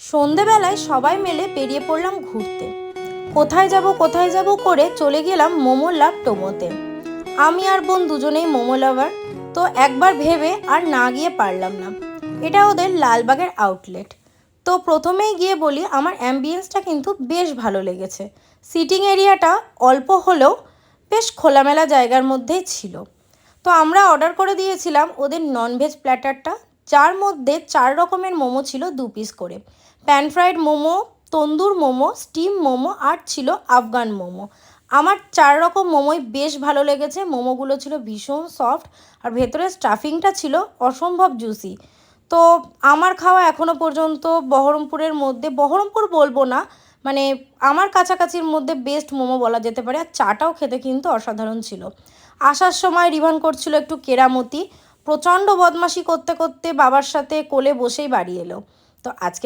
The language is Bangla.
সন্ধেবেলায় সবাই মিলে বেরিয়ে পড়লাম ঘুরতে। কোথায় যাব করে চলে গেলাম মোমো লাভ টোমোতে। আমি আর বোন দুজনেই মোমো লাভার, তো একবার ভেবে আর না গিয়ে পারলাম না। এটা ওদের লালবাগের আউটলেট। তো প্রথমেই গিয়ে বলি, আমার অ্যাম্বিয়েন্সটা কিন্তু বেশ ভালো লেগেছে। সিটিং এরিয়াটা অল্প হলেও বেশ খোলামেলা জায়গার মধ্যেই ছিল। তো আমরা অর্ডার করে দিয়েছিলাম ওদের ননভেজ প্ল্যাটারটা, যার মধ্যে 4 রকমের মোমো ছিল 2 পিস করে। প্যান ফ্রাইড মোমো, তন্দুর মোমো, স্টিম মোমো আর ছিল আফগান মোমো। আমার 4 রকম মোমোই বেশ ভালো লেগেছে। মোমোগুলো ছিল ভীষণ সফট আর ভেতরে স্টাফিংটা ছিল অসম্ভব জুসি। তো আমার খাওয়া এখনও পর্যন্ত বহরমপুরের মধ্যে, বহরমপুর বলবো না, মানে আমার কাছাকাছির মধ্যে বেস্ট মোমো বলা যেতে পারে। আর চাটাও খেতে কিন্তু অসাধারণ ছিল। আসার সময় রিভান করছিল একটু কেরামতি, প্রচণ্ড বদমাশি করতে করতে বাবার সাথে কোলে বসেই বাড়ি এলো। তো আজকের